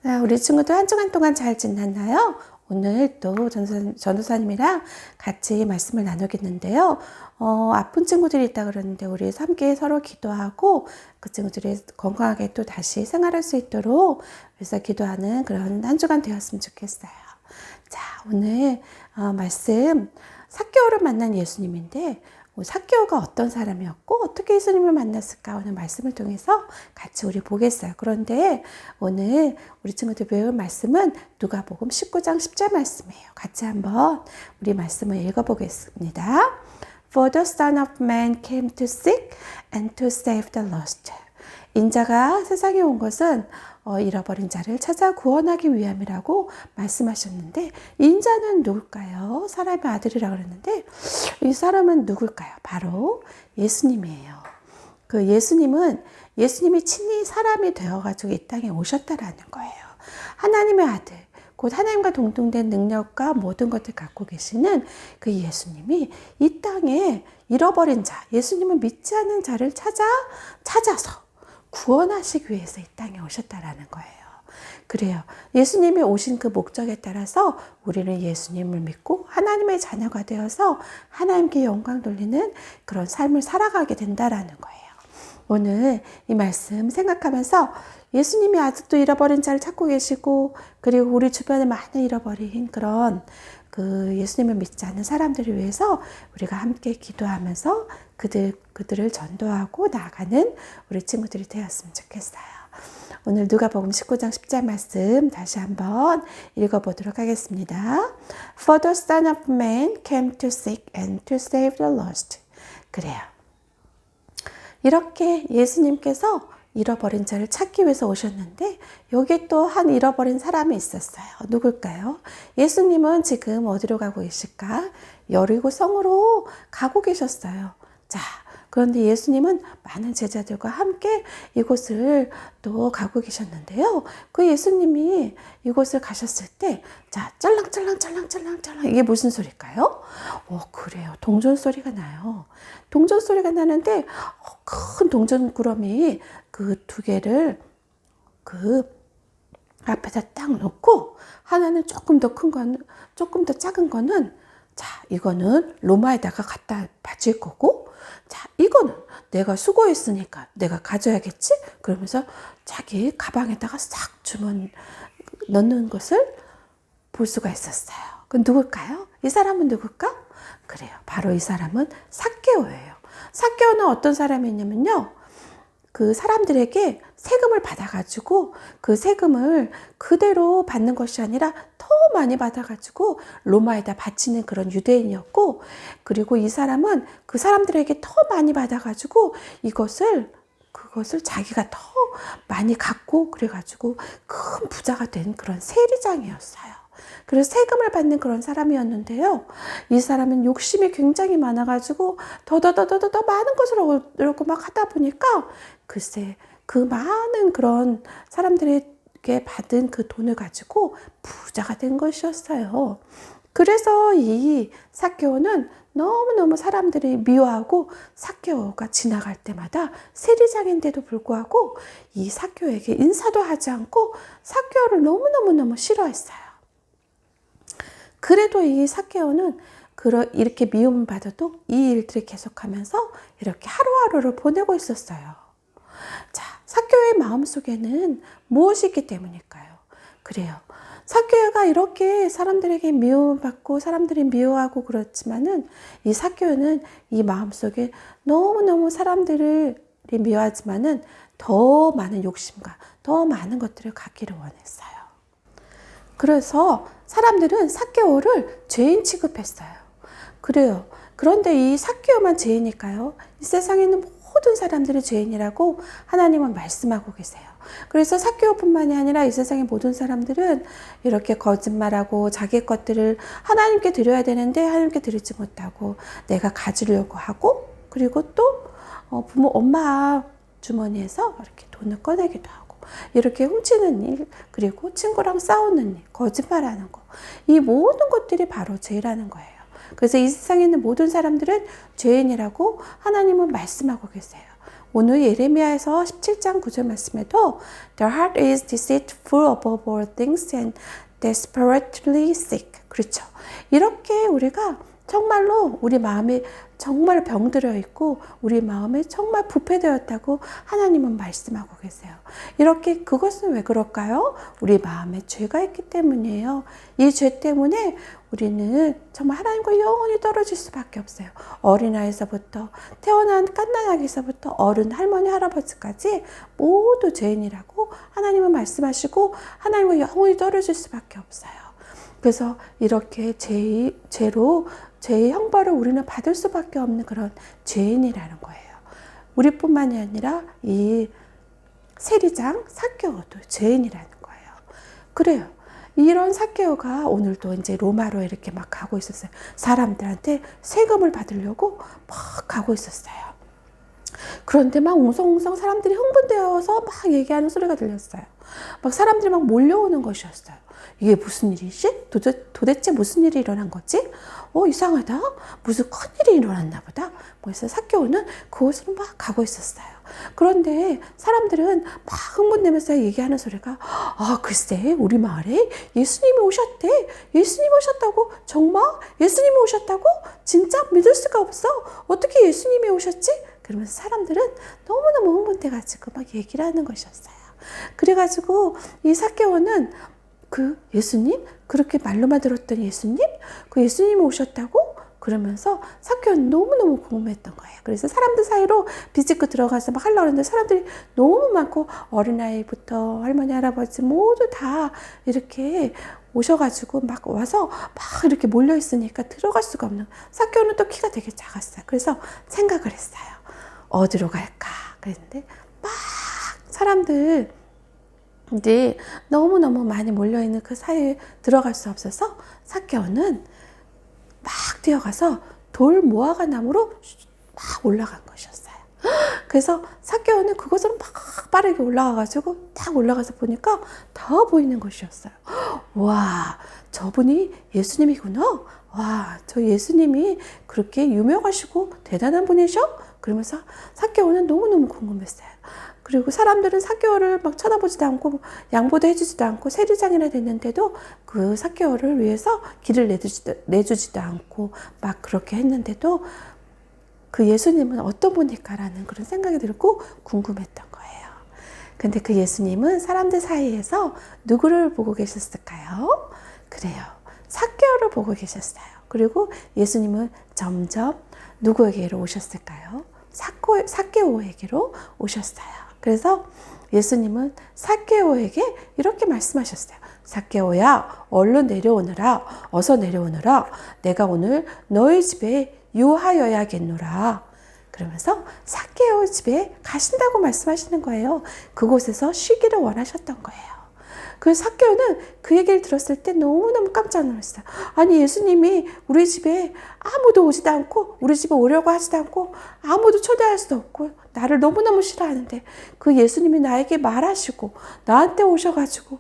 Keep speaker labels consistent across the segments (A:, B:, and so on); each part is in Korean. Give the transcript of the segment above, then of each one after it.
A: 자, 우리 친구들 한 주간 동안 잘 지냈나요? 오늘 또 전도사님이랑 같이 말씀을 나누겠는데요. 아픈 친구들이 있다 그러는데 우리 함께 서로 기도하고 그 친구들이 건강하게 또 다시 생활할 수 있도록 그래서 기도하는 그런 한 주간 되었으면 좋겠어요. 자, 오늘 말씀 삭개오를 만난 예수님인데 삭개오가 어떤 사람이었고 어떻게 예수님을 만났을까 오늘 말씀을 통해서 같이 우리 보겠어요. 그런데 오늘 우리 친구들 배울 말씀은 누가복음 19장 10절 말씀이에요. 같이 한번 우리 말씀을 읽어보겠습니다. For the Son of Man came to seek and to save the lost. 인자가 세상에 온 것은 잃어버린 자를 찾아 구원하기 위함이라고 말씀하셨는데 인자는 누굴까요? 사람의 아들이라고 그랬는데 이 사람은 누굴까요? 바로 예수님이에요. 그 예수님이 친히 사람이 되어가지고 이 땅에 오셨다라는 거예요. 하나님의 아들, 곧 하나님과 동등된 능력과 모든 것을 갖고 계시는 그 예수님이 이 땅에 잃어버린 자, 예수님을 믿지 않는 자를 찾아서 구원하시기 위해서 이 땅에 오셨다라는 거예요. 그래요. 예수님이 오신 그 목적에 따라서 우리는 예수님을 믿고 하나님의 자녀가 되어서 하나님께 영광 돌리는 그런 삶을 살아가게 된다라는 거예요. 오늘 이 말씀 생각하면서 예수님이 아직도 잃어버린 자를 찾고 계시고 그리고 우리 주변에 많은 잃어버린 그런 그 예수님을 믿지 않는 사람들을 위해서 우리가 함께 기도하면서 그들을 전도하고 나아가는 우리 친구들이 되었으면 좋겠어요. 오늘 누가복음 19장 10절 말씀 다시 한번 읽어보도록 하겠습니다. For the Son of Man came to seek and to save the lost. 그래요. 이렇게 예수님께서 잃어버린 자를 찾기 위해서 오셨는데 여기 또 한 잃어버린 사람이 있었어요. 누굴까요? 예수님은 지금 어디로 가고 계실까? 여리고 성으로 가고 계셨어요. 자, 그런데 예수님은 많은 제자들과 함께 이곳을 또 가고 계셨는데요. 그 예수님이 이곳을 가셨을 때, 자, 짤랑짤랑짤랑짤랑짤랑 이게 무슨 소리일까요? 그래요. 동전 소리가 나요. 동전 소리가 나는데 큰 동전 구러미 그 두 개를 그 앞에다 딱 놓고 하나는 조금 더 큰 거는 조금 더 작은 거는 자, 이거는 로마에다가 갖다 바칠 거고 자, 이거는 내가 수고했으니까 내가 가져야겠지? 그러면서 자기 가방에다가 싹 넣는 것을 볼 수가 있었어요. 그럼 누굴까요? 이 사람은 누굴까? 그래요. 바로 이 사람은 삭개오예요. 삭개오는 어떤 사람이냐면요. 그 사람들에게 세금을 받아가지고 그 세금을 그대로 받는 것이 아니라 더 많이 받아가지고 로마에다 바치는 그런 유대인이었고 그리고 이 사람은 그 사람들에게 더 많이 받아가지고 그것을 자기가 더 많이 갖고 그래가지고 큰 부자가 된 그런 세리장이었어요. 그래서 세금을 받는 그런 사람이었는데요. 이 사람은 욕심이 굉장히 많아가지고 더 많은 것을 얻으려고 막 하다 보니까 글쎄 그 많은 그런 사람들에게 받은 그 돈을 가지고 부자가 된 것이었어요. 그래서 이 삭개오는 너무너무 사람들이 미워하고 삭개오가 지나갈 때마다 세리장인데도 불구하고 이 삭개오에게 인사도 하지 않고 삭개오를 너무너무 싫어했어요. 그래도 이 삭개오는 이렇게 미움을 받아도 이 일들을 계속하면서 이렇게 하루하루를 보내고 있었어요. 자, 삭개오의 마음속에는 무엇이 있기 때문일까요? 그래요. 삭개오가 이렇게 사람들에게 미움을 받고 사람들이 미워하고 그렇지만은 이 삭개오는 이 마음속에 너무너무 사람들을 미워하지만은 더 많은 욕심과 더 많은 것들을 갖기를 원했어요. 그래서 사람들은 삭개오를 죄인 취급했어요. 그래요. 그런데 이 삭개오만 죄인일까요? 이 세상에 있는 모든 사람들이 죄인이라고 하나님은 말씀하고 계세요. 그래서 삭개오뿐만이 아니라 이 세상의 모든 사람들은 이렇게 거짓말하고 자기 것들을 하나님께 드려야 되는데 하나님께 드리지 못하고 내가 가지려고 하고 그리고 또 부모 엄마 주머니에서 이렇게 돈을 꺼내기도 하고 이렇게 훔치는 일, 그리고 친구랑 싸우는 일, 거짓말하는 거. 이 모든 것들이 바로 죄라는 거예요. 그래서 이 세상에 있는 모든 사람들은 죄인이라고 하나님은 말씀하고 계세요. 오늘 예레미야에서 17장 9절 말씀에도 The heart is deceitful above all things and desperately sick. 그렇죠. 이렇게 우리가 정말로 우리 마음이 정말 병들어 있고 우리 마음이 정말 부패되었다고 하나님은 말씀하고 계세요. 이렇게 그것은 왜 그럴까요? 우리 마음에 죄가 있기 때문이에요. 이 죄 때문에 우리는 정말 하나님과 영원히 떨어질 수밖에 없어요. 어린아이에서부터 태어난 갓난아기에서부터 어른, 할머니, 할아버지까지 모두 죄인이라고 하나님은 말씀하시고 하나님과 영원히 떨어질 수밖에 없어요. 그래서 이렇게 죄의 형벌을 우리는 받을 수밖에 없는 그런 죄인이라는 거예요. 우리뿐만이 아니라 이 세리장 삭개오도 죄인이라는 거예요. 그래요. 이런 삭개오가 오늘도 이제 로마로 이렇게 막 가고 있었어요. 사람들한테 세금을 받으려고 막 가고 있었어요. 그런데 막 웅성웅성 사람들이 흥분되어서 막 얘기하는 소리가 들렸어요. 막 사람들이 막 몰려오는 것이었어요. 이게 무슨 일이지? 도대체 무슨 일이 일어난 거지? 이상하다. 무슨 큰일이 일어났나 보다. 그래서 삭개오는 그곳으로 막 가고 있었어요. 그런데 사람들은 막 흥분되면서 얘기하는 소리가 글쎄 우리 마을에 예수님이 오셨대. 예수님이 오셨다고? 정말? 예수님이 오셨다고? 진짜 믿을 수가 없어. 어떻게 예수님이 오셨지? 그러면서 사람들은 너무너무 흥분돼가지고 막 얘기를 하는 것이었어요. 그래가지고 이 삭개오는 그 예수님? 그렇게 말로만 들었던 예수님? 그 예수님이 오셨다고? 그러면서 삭개오는 너무너무 궁금했던 거예요. 그래서 사람들 사이로 비집고 들어가서 막 하려고 했는데 사람들이 너무 많고 어린아이부터 할머니, 할아버지 모두 다 이렇게 오셔가지고 막 와서 막 이렇게 몰려있으니까 들어갈 수가 없는 삭개오는 또 키가 되게 작았어요. 그래서 생각을 했어요. 어디로 갈까? 그랬는데 막 사람들 근데 너무너무 많이 몰려있는 그 사이에 들어갈 수 없어서 삭개오는 막 뛰어가서 돌 모아가 나무로 막 올라간 것이었어요. 그래서 삭개오는 그것으로 막 빠르게 올라가가지고 딱 올라가서 보니까 다 보이는 것이었어요. 와, 저분이 예수님이구나. 와, 저 예수님이 그렇게 유명하시고 대단한 분이셔? 그러면서 삭개오는 너무너무 궁금했어요. 그리고 사람들은 삭개오를 막 쳐다보지도 않고 양보도 해주지도 않고 세리장이나 됐는데도 그 삭개오를 위해서 길을 내주지도 않고 막 그렇게 했는데도 그 예수님은 어떤 분일까라는 그런 생각이 들고 궁금했던 거예요. 근데 그 예수님은 사람들 사이에서 누구를 보고 계셨을까요? 그래요. 삭개오를 보고 계셨어요. 그리고 예수님은 점점 누구에게로 오셨을까요? 삭개오에게로 오셨어요. 그래서 예수님은 삭개오에게 이렇게 말씀하셨어요. 삭개오야, 얼른 내려오너라. 어서 내려오너라. 내가 오늘 너희 집에 유하여야겠노라. 그러면서 삭개오 집에 가신다고 말씀하시는 거예요. 그곳에서 쉬기를 원하셨던 거예요. 그 삭개오는 그 얘기를 들었을 때 너무너무 깜짝 놀랐어요. 아니 예수님이 우리 집에 아무도 오지도 않고 우리 집에 오려고 하지도 않고 아무도 초대할 수도 없고 나를 너무너무 싫어하는데 그 예수님이 나에게 말하시고 나한테 오셔가지고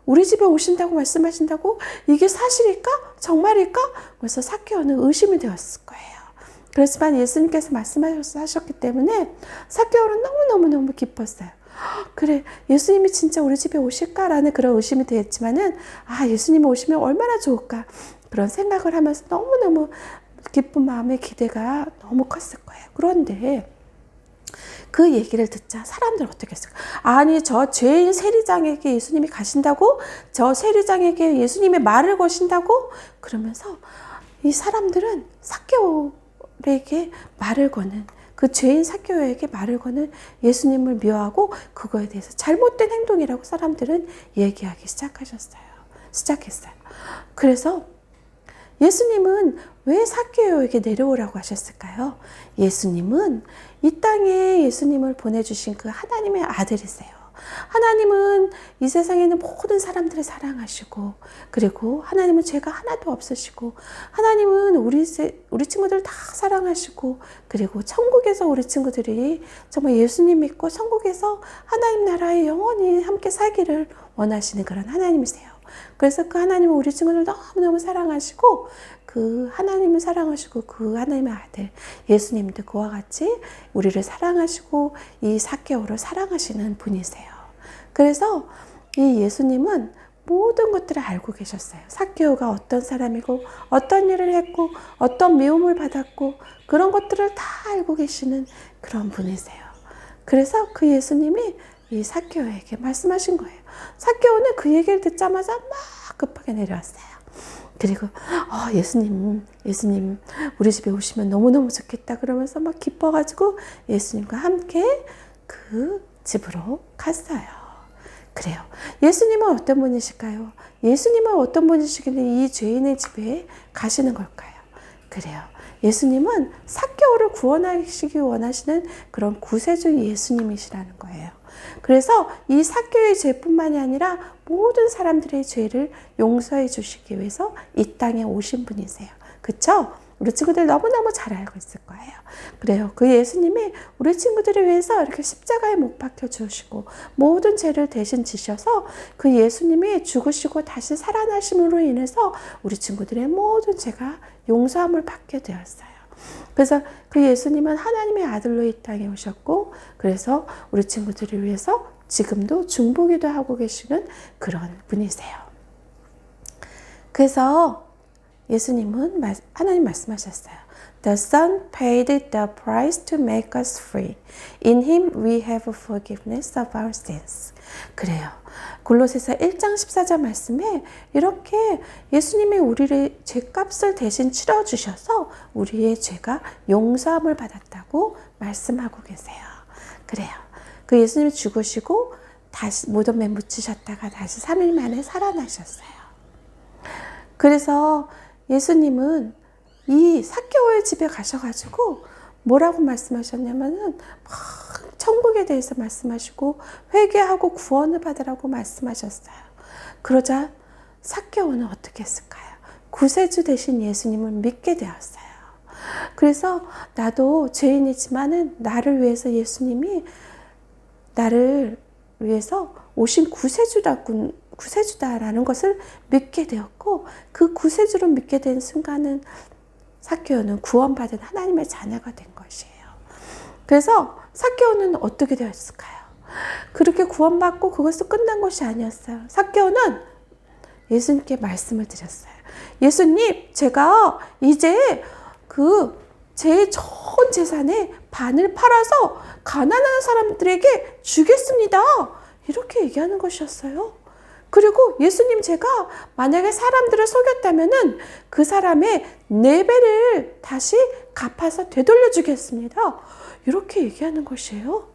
A: 우리 집에 오신다고 말씀하신다고? 이게 사실일까? 정말일까? 그래서 삭개오는 의심이 되었을 거예요. 그렇지만 예수님께서 말씀하셨기 때문에 삭개오는 너무너무 기뻤어요. 그래, 예수님이 진짜 우리 집에 오실까라는 그런 의심이 되었지만은 예수님이 오시면 얼마나 좋을까 그런 생각을 하면서 너무너무 기쁜 마음의 기대가 너무 컸을 거예요. 그런데 그 얘기를 듣자 사람들은 어떻게 했을까? 아니 저 죄인 세리장에게 예수님이 가신다고? 저 세리장에게 예수님의 말을 거신다고? 그러면서 이 사람들은 삭개오에게 말을 거는 그 죄인 삭개오에게 말을 거는 예수님을 미워하고 그거에 대해서 잘못된 행동이라고 사람들은 얘기하기 시작했어요. 그래서 예수님은 왜 삭개오에게 내려오라고 하셨을까요? 예수님은 이 땅에 예수님을 보내주신 그 하나님의 아들이세요. 하나님은 이 세상에 있는 모든 사람들을 사랑하시고 그리고 하나님은 죄가 하나도 없으시고 하나님은 우리 친구들 다 사랑하시고 그리고 천국에서 우리 친구들이 정말 예수님 믿고 천국에서 하나님 나라에 영원히 함께 살기를 원하시는 그런 하나님이세요. 그래서 그 하나님은 우리 친구들 너무너무 사랑하시고 그 하나님을 사랑하시고 그 하나님의 아들 예수님도 그와 같이 우리를 사랑하시고 이 삭개오를 사랑하시는 분이세요. 그래서 이 예수님은 모든 것들을 알고 계셨어요. 삭개오가 어떤 사람이고 어떤 일을 했고 어떤 미움을 받았고 그런 것들을 다 알고 계시는 그런 분이세요. 그래서 그 예수님이 이 삭개오에게 말씀하신 거예요. 삭개오는 그 얘기를 듣자마자 막 급하게 내려왔어요. 그리고 예수님 우리 집에 오시면 너무너무 좋겠다 그러면서 막 기뻐가지고 예수님과 함께 그 집으로 갔어요. 그래요. 예수님은 어떤 분이실까요? 예수님은 어떤 분이시길래 이 죄인의 집에 가시는 걸까요? 그래요. 예수님은 삭개오를 구원하시기 원하시는 그런 구세주 예수님이시라는 거예요. 그래서 이 삭개오의 죄뿐만이 아니라 모든 사람들의 죄를 용서해 주시기 위해서 이 땅에 오신 분이세요. 그쵸? 우리 친구들 너무너무 잘 알고 있을 거예요. 그래요. 그 예수님이 우리 친구들을 위해서 이렇게 십자가에 못 박혀 주시고 모든 죄를 대신 지셔서 그 예수님이 죽으시고 다시 살아나심으로 인해서 우리 친구들의 모든 죄가 용서함을 받게 되었어요. 그래서 그 예수님은 하나님의 아들로 이 땅에 오셨고 그래서 우리 친구들을 위해서 지금도 중보기도 하고 계시는 그런 분이세요. 그래서 예수님은 하나님 말씀하셨어요. The Son paid the price to make us free. In Him we have forgiveness of our sins. 그래요. 골로새서 1장 14절 말씀에 이렇게 예수님이 우리의 죄값을 대신 치러주셔서 우리의 죄가 용서함을 받았다고 말씀하고 계세요. 그래요. 그 예수님이 죽으시고 다시 무덤에 묻히셨다가 다시 3일 만에 살아나셨어요. 그래서 예수님은 이 삭개오의 집에 가셔가지고 뭐라고 말씀하셨냐면은 막 천국에 대해서 말씀하시고 회개하고 구원을 받으라고 말씀하셨어요. 그러자 삭개오는 어떻게 했을까요? 구세주 되신 예수님을 믿게 되었어요. 그래서 나도 죄인이지만은 나를 위해서 예수님이 나를 위해서 오신 구세주다라는 것을 믿게 되었고 그 구세주를 믿게 된 순간은 삭개오는 구원받은 하나님의 자녀가 된 것이에요. 그래서 삭개오는 어떻게 되었을까요? 그렇게 구원받고 그것도 끝난 것이 아니었어요. 삭개오는 예수님께 말씀을 드렸어요. 예수님, 제가 이제 제 전 재산의 반을 팔아서 가난한 사람들에게 주겠습니다. 이렇게 얘기하는 것이었어요. 그리고 예수님, 제가 만약에 사람들을 속였다면은 그 사람의 4배를 다시 갚아서 되돌려 주겠습니다. 이렇게 얘기하는 것이에요.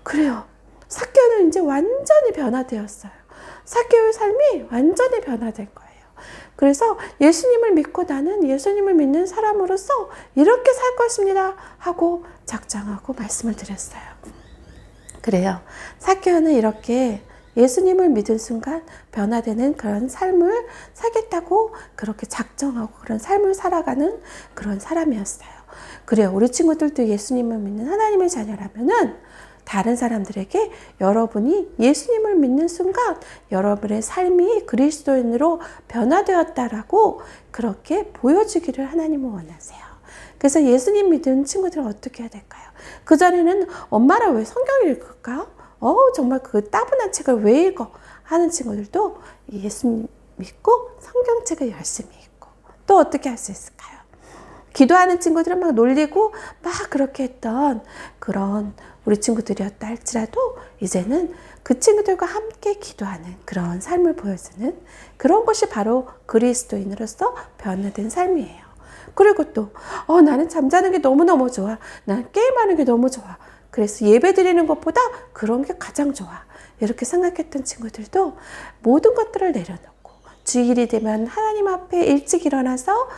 A: 그래요. 삭개오는 이제 완전히 변화되었어요. 삭개오의 삶이 완전히 변화된 거예요. 그래서 예수님을 믿고 나는 예수님을 믿는 사람으로서 이렇게 살 것입니다 하고 작정하고 말씀을 드렸어요. 그래요. 삭개오는 이렇게 예수님을 믿은 순간 변화되는 그런 삶을 살겠다고 그렇게 작정하고 그런 삶을 살아가는 그런 사람이었어요. 그래요. 우리 친구들도 예수님을 믿는 하나님의 자녀라면은 다른 사람들에게 여러분이 예수님을 믿는 순간 여러분의 삶이 그리스도인으로 변화되었다라고 그렇게 보여주기를 하나님은 원하세요. 그래서 예수님 믿은 친구들은 어떻게 해야 될까요? 그전에는 엄마랑 왜 성경을 읽을까? 정말 그 따분한 책을 왜 읽어? 하는 친구들도 예수님 믿고 성경책을 열심히 읽고 또 어떻게 할 수 있을까요? 기도하는 친구들은 막 놀리고 막 그렇게 했던 그런 우리 친구들이었다 할지라도 이제는 그 친구들과 함께 기도하는 그런 삶을 보여주는 그런 것이 바로 그리스도인으로서 변화된 삶이에요. 그리고 또 나는 잠자는 게 너무너무 좋아. 난 게임하는 게 너무 좋아. 그래서 예배 드리는 것보다 그런 게 가장 좋아. 이렇게 생각했던 친구들도 모든 것들을 내려놓고 주일이 되면 하나님 앞에 일찍 일어나서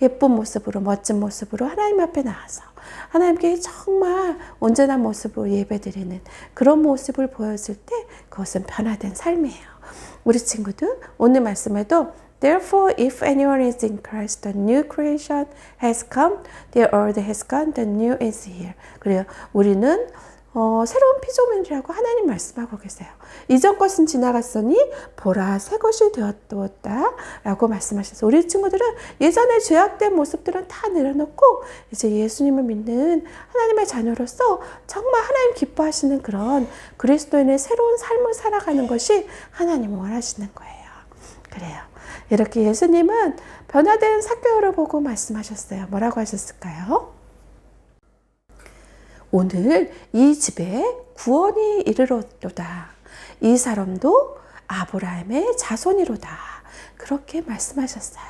A: 예쁜 모습으로 멋진 모습으로 하나님 앞에 나와서 하나님께 정말 온전한 모습으로 예배드리는 그런 모습을 보여줄 때 그것은 변화된 삶이에요. 우리 친구들 오늘 말씀에도 Therefore, if anyone is in Christ, the new creation has come, the old has gone, the new is here. 그래요. 우리는 새로운 피조물이라고 하나님 말씀하고 계세요. 이전 것은 지나갔으니 보라 새 것이 되었다 라고 말씀하셨어요. 우리 친구들은 예전에 죄악된 모습들은 다 내려놓고 이제 예수님을 믿는 하나님의 자녀로서 정말 하나님 기뻐하시는 그런 그리스도인의 새로운 삶을 살아가는 것이 하나님 원하시는 거예요. 그래요. 이렇게 예수님은 변화된 삭개오를 보고 말씀하셨어요. 뭐라고 하셨을까요? 오늘 이 집에 구원이 이르렀도다. 이 사람도 아브라함의 자손이로다. 그렇게 말씀하셨어요.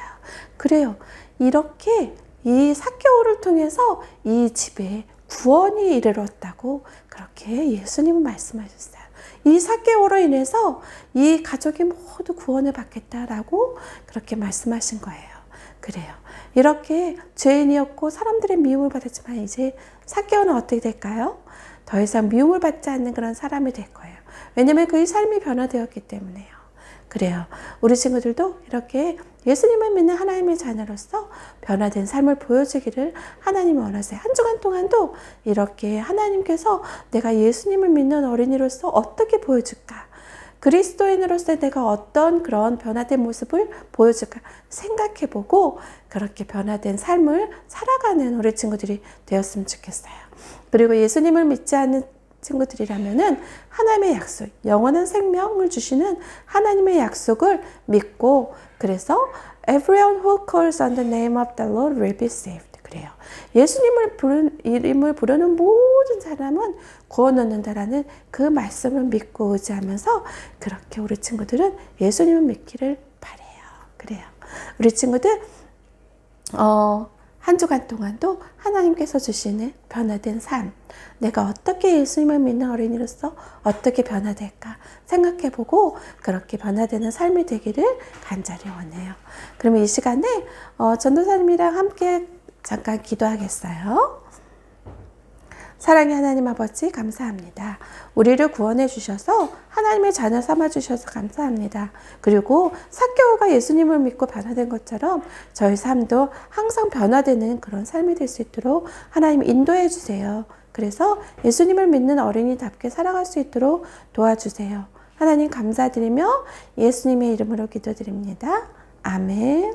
A: 그래요. 이렇게 이 삭개오를 통해서 이 집에 구원이 이르렀다고 그렇게 예수님은 말씀하셨어요. 이 삭개오로 인해서 이 가족이 모두 구원을 받겠다라고 그렇게 말씀하신 거예요. 그래요. 이렇게 죄인이었고 사람들의 미움을 받았지만 이제 삭개오는 어떻게 될까요? 더 이상 미움을 받지 않는 그런 사람이 될 거예요. 왜냐하면 그의 삶이 변화되었기 때문에요. 그래요. 우리 친구들도 이렇게 예수님을 믿는 하나님의 자녀로서 변화된 삶을 보여주기를 하나님이 원하세요. 한 주간 동안도 이렇게 하나님께서 내가 예수님을 믿는 어린이로서 어떻게 보여줄까? 그리스도인으로서 내가 어떤 그런 변화된 모습을 보여줄까 생각해보고 그렇게 변화된 삶을 살아가는 우리 친구들이 되었으면 좋겠어요. 그리고 예수님을 믿지 않는 친구들이라면은 하나님의 약속, 영원한 생명을 주시는 하나님의 약속을 믿고 그래서 everyone who calls on the name of the Lord will be saved. 그래요. 예수님을 이름을 부르는 모든 사람은 구원 얻는다라는 그 말씀을 믿고 의지하면서 그렇게 우리 친구들은 예수님을 믿기를 바래요. 그래요. 우리 친구들 한 주간 동안도 하나님께서 주시는 변화된 삶, 내가 어떻게 예수님을 믿는 어린이로서 어떻게 변화될까 생각해보고 그렇게 변화되는 삶이 되기를 간절히 원해요. 그러면 이 시간에 전도사님이랑 함께 잠깐 기도하겠어요. 사랑의 하나님 아버지 감사합니다. 우리를 구원해 주셔서 하나님의 자녀 삼아 주셔서 감사합니다. 그리고 삭개오가 예수님을 믿고 변화된 것처럼 저희 삶도 항상 변화되는 그런 삶이 될 수 있도록 하나님 인도해 주세요. 그래서 예수님을 믿는 어린이답게 살아갈 수 있도록 도와주세요. 하나님 감사드리며 예수님의 이름으로 기도드립니다. 아멘.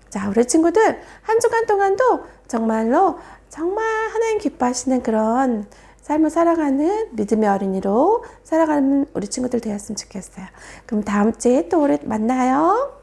A: 자, 우리 친구들 한 주간 동안도 정말로 정말 하나님 기뻐하시는 그런 삶을 살아가는 믿음의 어린이로 살아가는 우리 친구들 되었으면 좋겠어요. 그럼 다음 주에 또 우리 만나요.